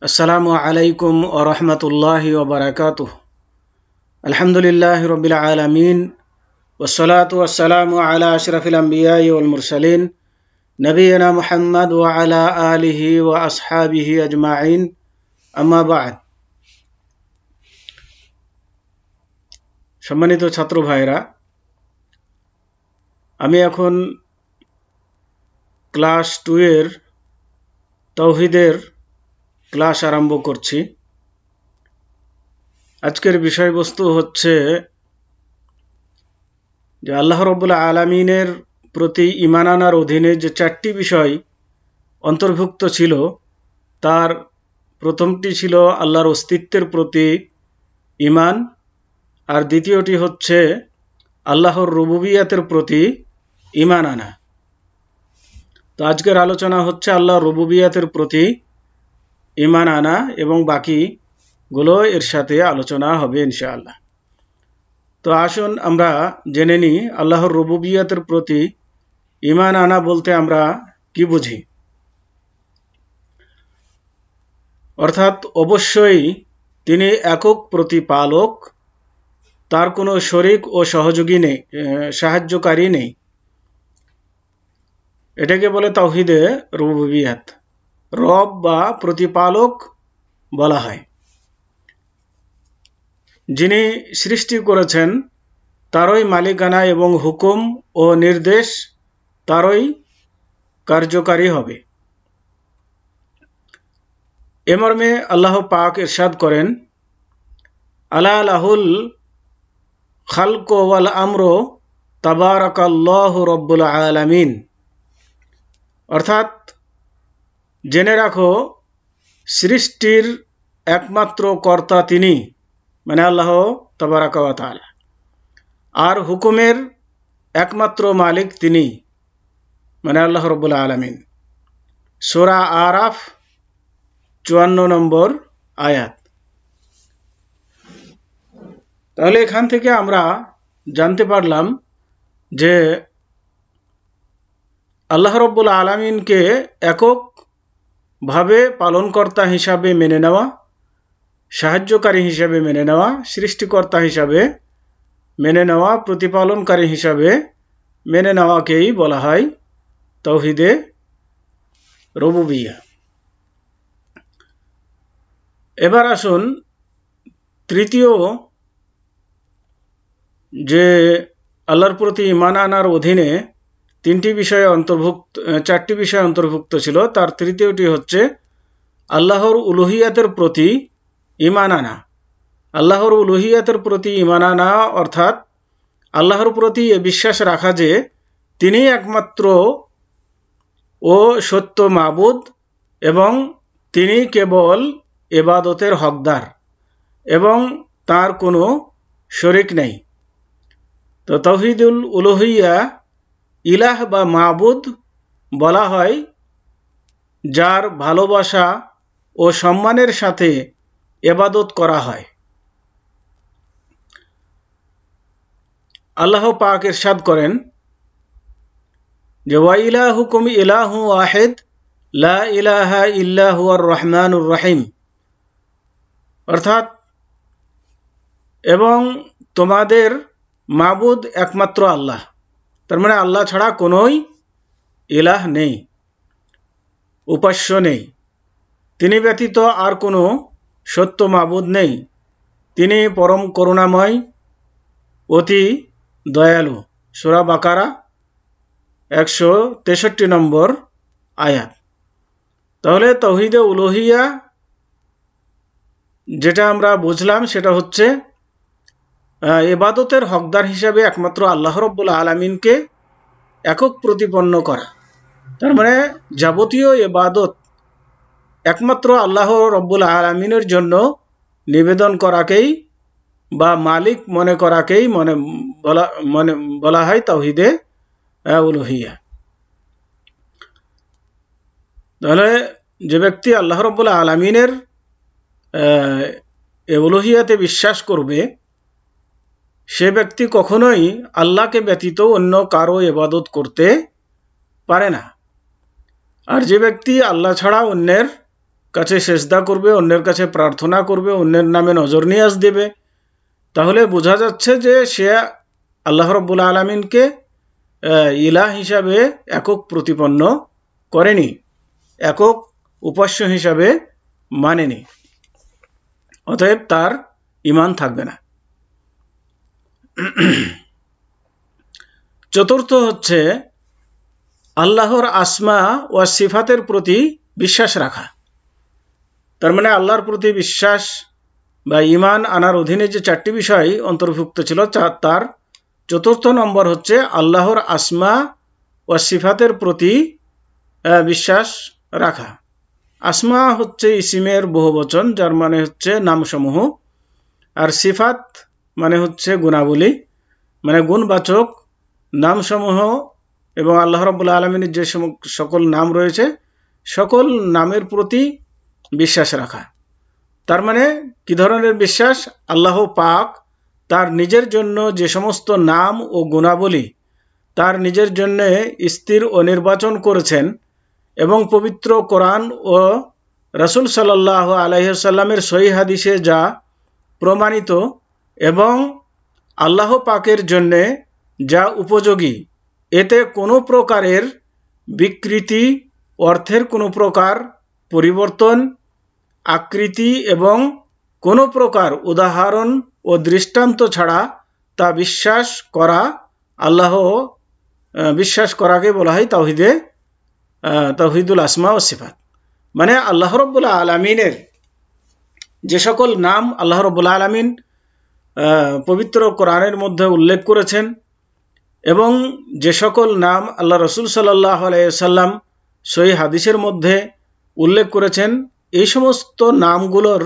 আসসালামু আলাইকুম ওয়া রাহমাতুল্লাহি ওয়া বারাকাতুহু। আলহামদুলিল্লাহি রাব্বিল আলামিন ওয়াসসালাতু ওয়াসসালামু আলা আশরাফিল আমবিয়াই ওয়াল মুরসালিন নবিয়িনা মুহাম্মদ ওয়া আলা আলিহি ওয়া আসহাবিহি আজমাইন, আম্মা বা'দ। সম্মানিত ছাত্র ভাইরা, আমি এখন ক্লাস 2 এর তাওহীদের ক্লাস আরম্ভ করছি। আজকের বিষয়বস্তু হচ্ছে যে আল্লাহ রাব্বুল আলামিনের প্রতি ঈমান আনার অধীনে যে 4টি বিষয় অন্তর্ভুক্ত ছিল, তার প্রথমটি ছিল আল্লাহর অস্তিত্বের প্রতি ঈমান, আর দ্বিতীয়টি হচ্ছে আল্লাহর রুবুবিয়াতের প্রতি ঈমান আনা। তো আজকের আলোচনা হচ্ছে আল্লাহর রুবুবিয়াতের প্রতি ঈমান আনা, এবং বাকিগুলো এর সাথে আলোচনা হবে ইনশাআল্লাহ। তো আসুন আমরা জেনে নিই আল্লাহর রুবুবিয়াতের প্রতি ঈমান আনা বলতে আমরা কি বুঝি। অর্থাৎ অবশ্যই তিনি একক প্রতিপালক, তার কোনো শরীক ও সহযোগী নেই, সাহায্যকারী নেই। এটাকে বলে তাওহীদে রুবুবিয়াত। রব বা প্রতিপালক বলা হয়। যিনি সৃষ্টি করেছেন তারই মালিকানা এবং হুকুম ও নির্দেশ তারই কার্যকারী হবে। এ মর্মে আল্লাহ পাক ইরশাদ করেন, আলা লাহুল খালক ওয়াল আমরু তাবারাকাল্লাহু রব্বুল আলামিন। অর্থাৎ জেনে রাখো, সৃষ্টির একমাত্র কর্তা তিনি, মানে আল্লাহ তাবারাকা ওয়া তাআলা, আর হুকুমের একমাত্র মালিক তিনি, মানে আল্লাহ রব্বুল আলামিন। সূরা আরাফ 54 নম্বর আয়াত। তাহলে এখান থেকে আমরা জানতে পারলাম যে আল্লাহ রব্বুল আলামিনকে এককভাবে পালনকর্তা হিসাবে মেনে নেওয়া, সাহায্যকারী হিসাবে মেনে নেওয়া, সৃষ্টিকর্তা হিসাবে মেনে নেওয়া, প্রতিপালনকারী হিসাবে মেনে নেওয়াকেই বলা হয় তাওহীদে রুবুবিয়্যাহ। এবার আসুন তৃতীয় যে আল্লাহর প্রতি ঈমান আনার অধীনে 4টি বিষয় অন্তর্ভুক্ত ছিল, তার তৃতীয়টি হচ্ছে আল্লাহর উলুহিয়াতের প্রতি ঈমান আনা। আল্লাহর উলুহিয়াতের প্রতি ঈমান আনা অর্থাৎ আল্লাহর প্রতি এ বিশ্বাস রাখা যে তিনি একমাত্র ও সত্য মাবুদ, এবং তিনি কেবল ইবাদতের হকদার, এবং তার কোনো শরীক নেই। তো তাওহীদুল উলুহিয়া, ইলাহ বা মাবুদ বলা হয় যার ভালোবাসা ও সম্মানের সাথে ইবাদত করা হয়। আল্লাহ পাক ইরশাদ করেন যে ওয়া ইলাহুকুম ইলাহু ওয়াহিদ লা ইলাহা ইল্লা হুয়ার রহমানুর রহিম। অর্থাৎ এবং তোমাদের মাবুদ একমাত্র আল্লাহ, তার মানে আল্লাহ ছাড়া কোনোই ইলাহ নেই, উপাস্য নেই। তিনি ব্যতীত আর কোনো সত্য মাবুদ নেই। তিনি পরম করুণাময়, অতি দয়ালু। সূরা বাকারা 163 নম্বর আয়াত। তাহলে তাওহীদে উলুহিয়া যেটা আমরা বুঝলাম সেটা হচ্ছে ইবাদতের হকদার হিসাবে একমাত্র আল্লাহ রাব্বুল আলামিনকে একক প্রতিপন্ন করা। তার মানে যাবতীয় ইবাদত একমাত্র আল্লাহ রাব্বুল আলামিনের জন্য নিবেদন করাকেই বা মালিক মনে করাকেই বলা হয় তাওহীদে উলুহিয়া। তাহলে যে ব্যক্তি আল্লাহ রাব্বুল আলামিনের উলুহিয়াতে বিশ্বাস করবে, সে ব্যক্তি কখনোই আল্লাহকে ব্যতীত অন্য কারো ইবাদত করতে পারে না। আর যে ব্যক্তি আল্লাহ ছাড়া অন্যের কাছে সেজদা করবে, অন্যের কাছে প্রার্থনা করবে, অন্যের নামে নজর নিয়াজ দেবে, তাহলে বোঝা যাচ্ছে যে সে আল্লাহ রাব্বুল আলামিনকে ইলাহ হিসাবে একক প্রতিপন্ন করেনি, একক উপাস্য হিসাবে মানেনি, অতএব তার ঈমান থাকবে না। চতুর্থ হচ্ছে আল্লাহর আসমা ও সিফাতের প্রতি বিশ্বাস রাখা। তার মানে আল্লাহর প্রতি বিশ্বাস বা ঈমান আনার অধীনে যে চারটি বিষয় অন্তর্ভুক্ত ছিল, তার চতুর্থ নম্বর হচ্ছে আল্লাহর আসমা ও সিফাতের প্রতি বিশ্বাস রাখা। আসমা হচ্ছে ইসিমের বহুবচন, যার মানে হচ্ছে নামসমূহ, আর সিফাত মানে হচ্ছে গুণাবলী, মানে গুণবাচক নামসমূহ, এবং আল্লাহ রাব্বুল আলামিনের যে সকল নাম রয়েছে সকল নামের প্রতি বিশ্বাস রাখা। তার মানে কি ধরনের বিশ্বাস? আল্লাহ পাক তার নিজের জন্য যে সমস্ত নাম ও গুণাবলী তার নিজের জন্য স্থির ও নির্বাচন করেছেন, এবং পবিত্র কোরআন ও রাসূল সাল্লাল্লাহু আলাইহি ওয়াসাল্লামের সহিহ হাদিসে যা প্রমাণিত এবং আল্লাহ পাকের জন্যে যা উপযোগী, এতে কোনো প্রকারের বিকৃতি, অর্থের কোনো প্রকার পরিবর্তন, আকৃতি এবং কোনো প্রকার উদাহরণ ও দৃষ্টান্ত ছাড়া তা বিশ্বাস করা, বিশ্বাস করাকে বলা হয় তাওহীদুল আসমা ও সিফাত। মানে আল্লাহ রাব্বুল আলামিনের যে সকল নাম আল্লাহ রাব্বুল আলামিন পবিত্র কোরআনের মধ্যে উল্লেখ করেছেন, এবং যে সকল নাম আল্লাহ রাসূল সাল্লাল্লাহু আলাইহি ওয়াসাল্লাম সহিহ হাদিসের মধ্যে উল্লেখ করেছেন, এই সমস্ত নামগুলোর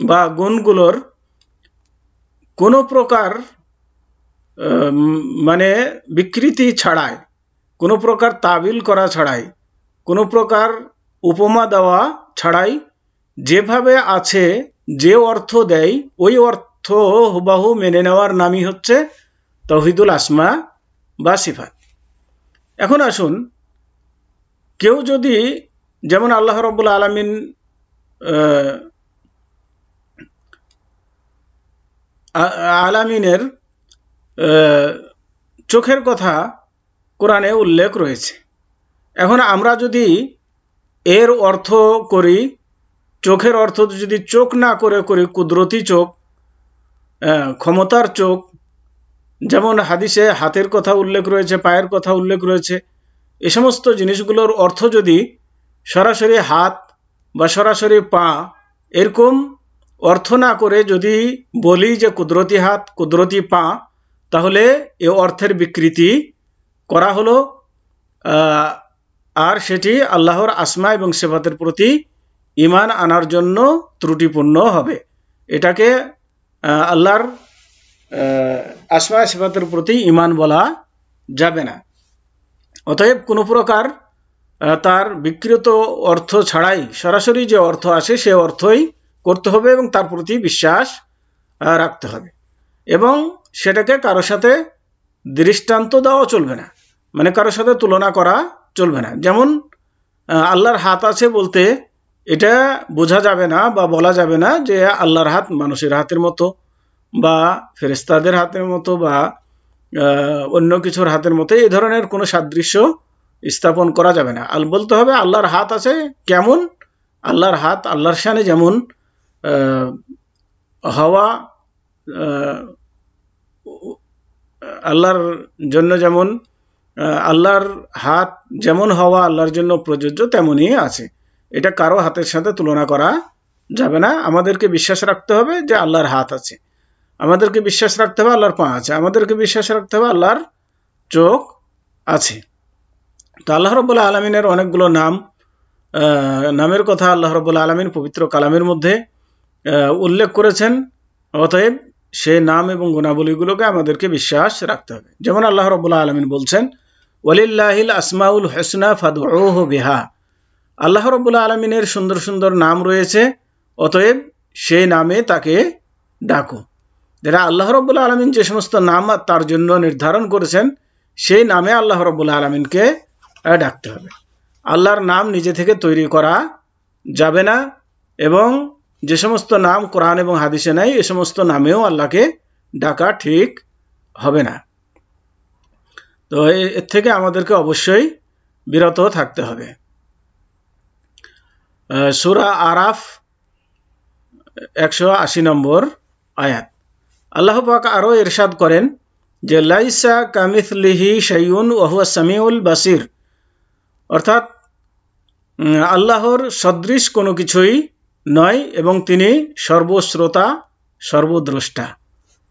বা গুণগুলোর কোনো প্রকার মানে বিকৃতি ছাড়াই, কোনো প্রকার তাবিল করা ছাড়াই, কোনো প্রকার উপমা দেওয়া ছাড়াই যেভাবে আছে, যে অর্থ দেয় ওই অর্থ হুবাহু মেনে নেওয়ার নামই হচ্ছে তাওহীদুল আসমা বা সিফাত। এখন আসুন, কেউ যদি, যেমন আল্লাহ রাব্বুল আলামিন আলামিনের চোখের কথা কোরআনে উল্লেখ রয়েছে। এখন আমরা যদি এর অর্থ করি, চোখের অর্থ যদি চোখ না করে করি কুদরতি চোখ, ক্ষমতার চোখ, যেমন হাদিসে হাতের কথা উল্লেখ রয়েছে, পায়ের কথা উল্লেখ রয়েছে, এ সমস্ত জিনিসগুলোর অর্থ যদি সরাসরি হাত বা সরাসরি পা এরকম অর্থ না করে যদি বলি যে কুদরতি হাত, কুদরতি পা, তাহলে এ অর্থের বিকৃতি করা হলো, আর সেটি আল্লাহর আসমা এবং সিফাতের প্রতি ঈমান আনার জন্য ত্রুটিপূর্ণ হবে। এটাকে আল্লাহর আসমা সিফাতের প্রতি ঈমান বলা যাবে না। অতএব কোনো প্রকার তার বিকৃত অর্থ ছাড়াই সরাসরি যে অর্থ আসে সে অর্থই করতে হবে এবং তার প্রতি বিশ্বাস রাখতে হবে, এবং সেটাকে কারো সাথে দৃষ্টান্ত দেওয়া চলবে না, মানে কারো সাথে তুলনা করা চলবে না। যেমন আল্লাহর হাত আছে বলতে এটা বোঝা যাবে না বা বলা যাবে না যে আল্লাহর হাত মানুষের হাতের মতো বা ফেরেশতাদের হাতের মতো বা অন্য কিছুর হাতের মতো, এই ধরনের কোনো সাদৃশ্য স্থাপন করা যাবে না। বলতে হবে আল্লাহর হাত আছে কেমন? আল্লাহর হাত আল্লাহর শানে যেমন হওয়া, আল্লাহর জন্য যেমন আল্লাহর হাত যেমন হওয়া আল্লাহর জন্য প্রযোজ্য তেমনই আছে, এটা কারো হাতের সাথে তুলনা করা যাবে না। আমাদেরকে বিশ্বাস রাখতে হবে যে আল্লাহর হাত আছে, আমাদেরকে বিশ্বাস রাখতে হবে আল্লাহর পা আছে, আমাদেরকে বিশ্বাস রাখতে হবে আল্লাহর চোখ আছে। তো আল্লাহ রাব্বুল আলামিনের অনেকগুলো নামের কথা আল্লাহ রাব্বুল আলামিন পবিত্র কালামের মধ্যে উল্লেখ করেছেন, অতএব সেই নাম এবং গুণাবলীগুলোকে আমাদেরকে বিশ্বাস রাখতে হবে। যেমন আল্লাহ রাব্বুল আলামিন বলছেন, ওয়ালিল্লাহিল আসমাউল হুসনা ফাদউহু বিহা, আল্লাহ রাব্বুল আলামিনের সুন্দর সুন্দর নাম রয়েছে, অতএব সেই নামে তাকে ডাকো। যারা আল্লাহ রাব্বুল আলামিন যে সমস্ত নাম তার জন্য নির্ধারণ করেছেন সেই নামে আল্লাহ রাব্বুল আলামিনকে ডাকতে হবে। আল্লাহর নাম নিজে থেকে তৈরি করা যাবে না, এবং যে সমস্ত নাম কোরআন এবং হাদিসে নাই এ সমস্ত নামেও আল্লাহকে ডাকা ঠিক হবে না। তো এর থেকে আমাদেরকে অবশ্যই বিরত থাকতে হবে। সূরা আরাফ 180 নম্বর আয়াত। আল্লাহ পাক আরো ইরশাদ করেন যে লাইসা কামিথলিহি শাইউন ওয়া হুয়া সামিউল বাসির, অর্থাৎ আল্লাহর সদৃশ কোনো কিছুই নয় এবং তিনি সর্বশ্রোতা সর্বদ্রষ্টা।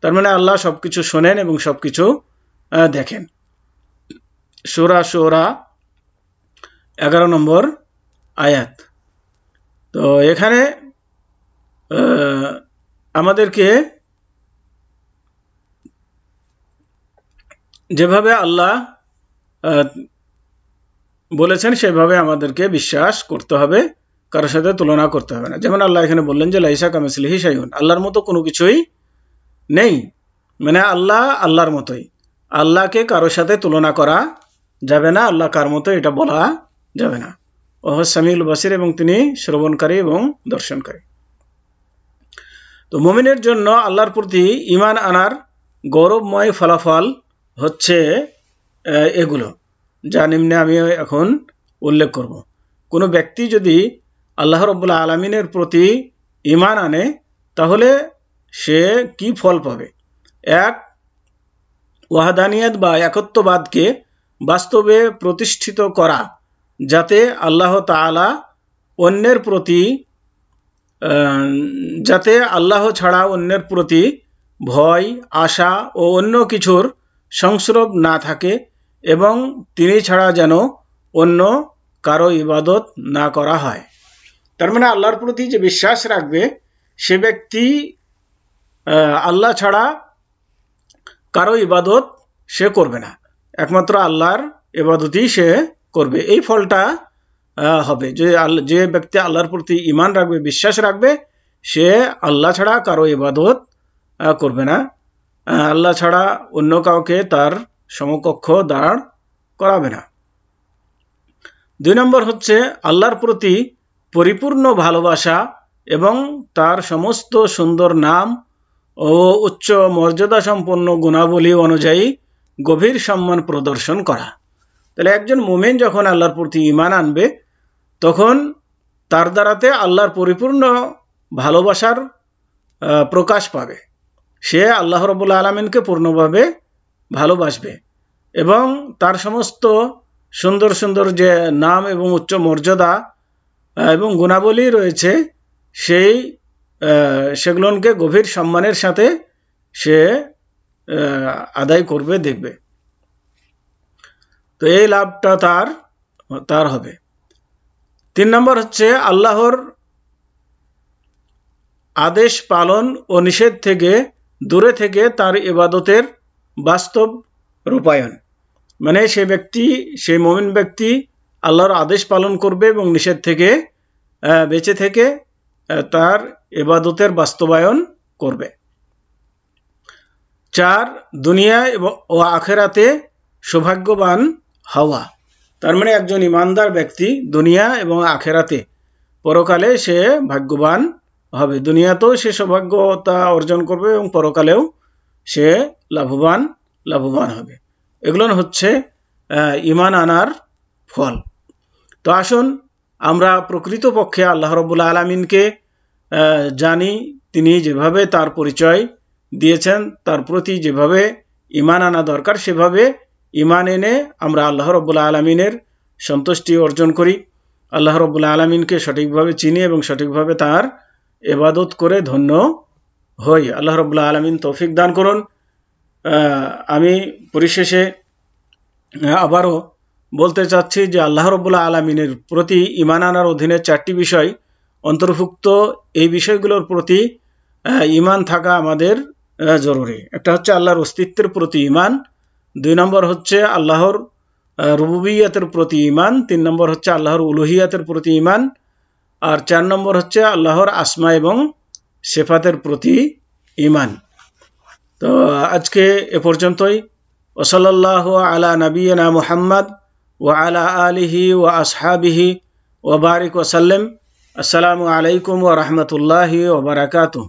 তার মানে আল্লাহ সবকিছু শোনেন এবং সবকিছু দেখেন। সূরা শুরা 11 নম্বর আয়াত। তো এখানে আমাদেরকে যেভাবে আল্লাহ বলেছেন সেভাবে আমাদেরকে বিশ্বাস করতে হবে, কারোর সাথে তুলনা করতে হবে না। যেমন আল্লাহ এখানে বললেন যে লাইসা কামিসলিহি শাইউন, আল্লাহর মতো কোনো কিছুই নেই, মানে আল্লাহ আল্লাহর মতোই। আল্লাহকে কারোর সাথে তুলনা করা যাবে না, আল্লাহ কার মতো এটা বলা যাবে না। ওহ সামিউল বাসির, এবং তিনি শ্রবণকারী এবং দর্শনকারী। তো মুমিনের জন্য আল্লাহর প্রতি ঈমান আনার গৌরবময় ফলাফল হচ্ছে এগুলো, যা নিম্নে আমি এখন উল্লেখ করব। কোনো ব্যক্তি যদি আল্লাহ রাব্বুল আলামিনের প্রতি ঈমান আনে তাহলে সে কি ফল পাবে? এক, ওয়াহদানিয়াত বা একত্ববাদকে বাস্তবে প্রতিষ্ঠিত করা, যাতে আল্লাহ তাআলা অন্যের প্রতি যাতে আল্লাহ ছাড়া অন্যের প্রতি ভয়, আশা ও অন্য কিছুর সংস্রব না থাকে, এবং তিনি ছাড়া যেন অন্য কারো ইবাদত না করা হয়। তার মানে আল্লাহর প্রতি যে বিশ্বাস রাখবে সে ব্যক্তি আল্লাহ ছাড়া কারো ইবাদত সে করবে না, একমাত্র আল্লাহর ইবাদতই সে করবে। এই ফলটা হবে যে ব্যক্তি আল্লাহর প্রতি ঈমান রাখবে, বিশ্বাস রাখবে, সে আল্লাহ ছাড়া কারো ইবাদত করবে না, আল্লাহ ছাড়া অন্য কাউকে তার সমকক্ষ দাঁড় করাবে না। 2 নম্বর হচ্ছে আল্লাহর প্রতি পরিপূর্ণ ভালোবাসা এবং তার সমস্ত সুন্দর নাম ও উচ্চ মর্যাদা সম্পন্ন গুণাবলী অনুযায়ী গভীর সম্মান প্রদর্শন করা। তাহলে একজন মুমিন যখন আল্লাহর প্রতি ঈমান আনবে তখন তার দ্বারাতে আল্লাহর পরিপূর্ণ ভালোবাসার প্রকাশ পাবে। সে আল্লাহ রাব্বুল আলামিনকে পূর্ণভাবে ভালোবাসবে এবং তার সমস্ত সুন্দর সুন্দর যে নাম এবং উচ্চ মর্যাদা এবং গুণাবলী রয়েছে সেগুলোকে গভীর সম্মানের সাথে সে আদায় করবে, দেখবে। তো এই লাভটা তার হবে। 3 নম্বর হচ্ছে আল্লাহর আদেশ পালন ও নিষেধ থেকে দূরে থেকে তার ইবাদতের বাস্তব রূপায়ণ। মানে সেই মুমিন ব্যক্তি আল্লাহর আদেশ পালন করবে এবং নিষেধ থেকে বেঁচে থেকে তার ইবাদতের বাস্তবায়ন করবে। 4, দুনিয়া ও আখিরাতে সৌভাগ্যবান হওয়া। তার মানে একজন ইমানদার ব্যক্তি দুনিয়া এবং আখিরাতে পরকালে সে ভাগ্যবান হবে। দুনিয়াতেও সে সৌভাগ্যতা অর্জন করবে এবং পরকালেও সে লাভবান হবে। এগুলো হচ্ছে ঈমান আনার ফল। তো আসুন আমরা প্রকৃতপক্ষে আল্লাহ রাব্বুল আলামিনকে জানি, তিনি যেভাবে তার পরিচয় দিয়েছেন, তার প্রতি যেভাবে ঈমান আনা দরকার সেভাবে ঈমান এনে আমরা আল্লাহ রাব্বুল আলামিনের সন্তুষ্টি অর্জন করি, আল্লাহ রাব্বুল আলামিনকে সঠিকভাবে চিনি এবং সঠিকভাবে তার ইবাদত করে ধন্য হই। আল্লাহ রাব্বুল আলামিন তৌফিক দান করুন। আমি পরিশেষে আবারও বলতে চাচ্ছি যে আল্লাহ রাব্বুল আলামিনের প্রতি ঈমান আনার অধীনে 4টি বিষয় অন্তর্ভুক্ত। এই বিষয়গুলোর প্রতি ঈমান থাকা আমাদের জরুরি। একটা হচ্ছে আল্লাহর অস্তিত্বের প্রতি ঈমান, 2 নম্বর হচ্ছে আল্লাহর রুবুবিয়তের প্রতি ঈমান, 3 নম্বর হচ্ছে আল্লাহর উলুহিয়াতের প্রতি ঈমান, আর 4 নম্বর হচ্ছে আল্লাহর আসমা এবং সিফাতের প্রতি ঈমান। তো আজকে এ পর্যন্তই। ওয়া সাল্লাল্লাহু আলা নাবিয়িনা মুহাম্মদ وعلى آله وأصحابه وبارك وسلم. السلام عليكم ورحمة الله وبركاته.